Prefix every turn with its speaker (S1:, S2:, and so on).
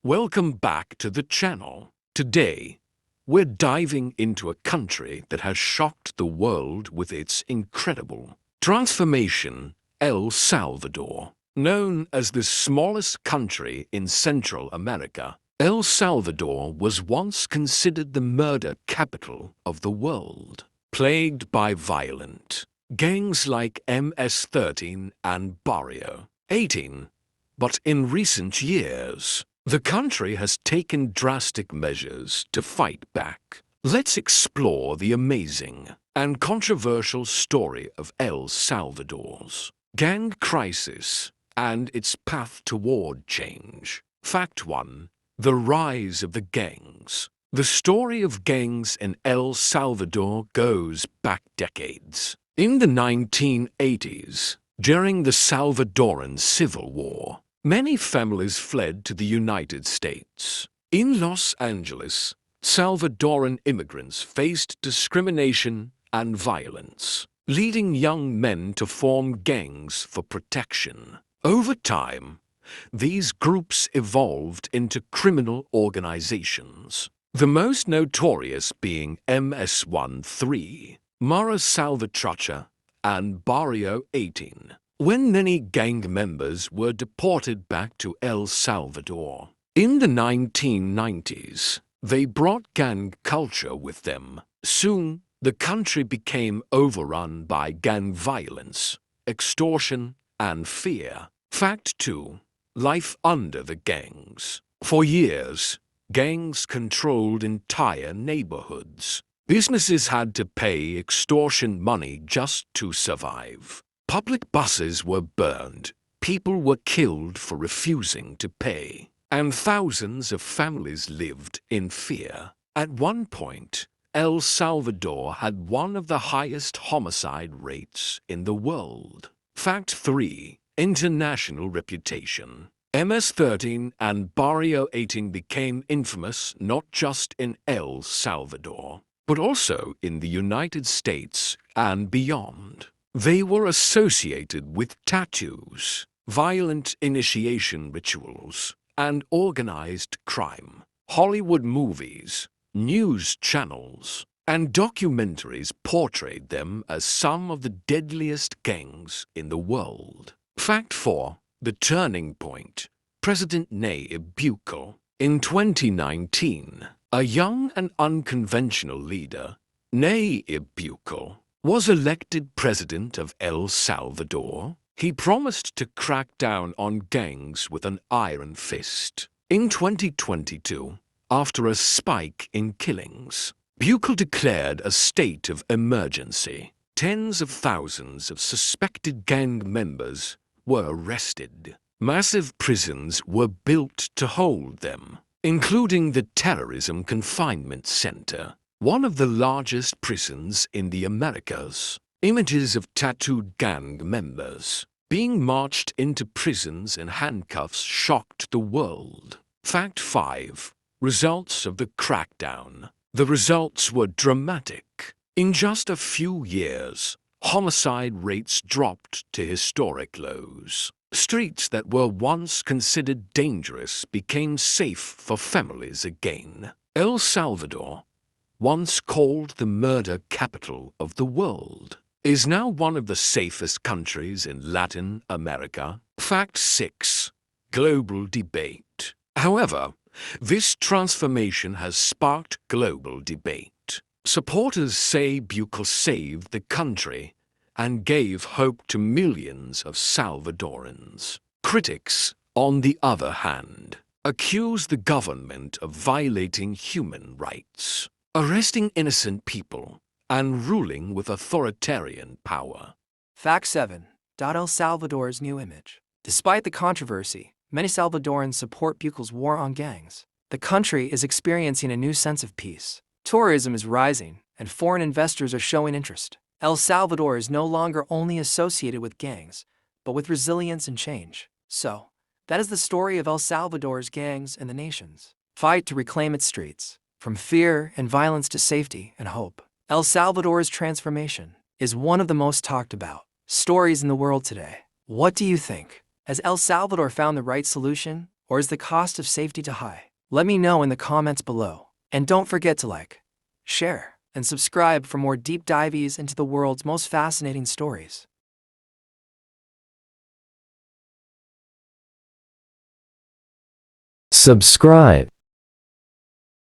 S1: Welcome back to the channel. Today, we're diving into a country that has shocked the world with its incredible transformation, El Salvador. Known as the smallest country in Central America, El Salvador was once considered the murder capital of the world, plagued by violent gangs like MS-13 and Barrio 18. But in recent years, the country has taken drastic measures to fight back. Let's explore the amazing and controversial story of El Salvador's gang crisis and its path toward change. Fact 1. The rise of the gangs. The story of gangs in El Salvador goes back decades. In the 1980s, during the Salvadoran Civil War, many families fled to the United States. In Los Angeles, Salvadoran immigrants faced discrimination and violence, leading young men to form gangs for protection. Over time, these groups evolved into criminal organizations, the most notorious being MS-13, Mara Salvatrucha, and Barrio 18. When many gang members were deported back to El Salvador. In the 1990s, they brought gang culture with them. Soon, the country became overrun by gang violence, extortion, and fear. Fact 2. Life under the gangs. For years, gangs controlled entire neighborhoods. Businesses had to pay extortion money just to survive. Public buses were burned, people were killed for refusing to pay, and thousands of families lived in fear. At one point, El Salvador had one of the highest homicide rates in the world. Fact 3. International reputation. MS-13 and Barrio 18 became infamous not just in El Salvador, but also in the United States and beyond. They were associated with tattoos, violent initiation rituals, and organized crime. Hollywood movies, news channels, and documentaries portrayed them as some of the deadliest gangs in the world. Fact 4. The turning point. President Nayib Bukele. In 2019, a young and unconventional leader, Nayib Bukele, was elected president of El Salvador. He promised to crack down on gangs with an iron fist. In 2022, after a spike in killings, Bukele declared a state of emergency. Tens of thousands of suspected gang members were arrested. Massive prisons were built to hold them, including the Terrorism Confinement Center, one of the largest prisons in the Americas. Images of tattooed gang members being marched into prisons in handcuffs shocked the world. Fact 5. Results of the crackdown. The results were dramatic. In just a few years, homicide rates dropped to historic lows. Streets that were once considered dangerous became safe for families again. El Salvador, once called the murder capital of the world, is now one of the safest countries in Latin America. Fact 6. Global debate. However, this transformation has sparked global debate. Supporters say Bukele saved the country and gave hope to millions of Salvadorans. Critics, on the other hand, accuse the government of violating human rights, arresting innocent people, and ruling with authoritarian power.
S2: Fact 7. El Salvador's new image. Despite the controversy, many Salvadorans support Bukele's war on gangs. The country is experiencing a new sense of peace. Tourism is rising, and foreign investors are showing interest. El Salvador is no longer only associated with gangs, but with resilience and change. So, that is the story of El Salvador's gangs and the nation's fight to reclaim its streets, from fear and violence to safety and hope. El Salvador's transformation is one of the most talked about stories in the world today. What do you think? Has El Salvador found the right solution, Or is the cost of safety too high? Let me know in the comments below. And don't forget to like, share, and subscribe for more deep dives into the world's most fascinating stories.
S3: Subscribe.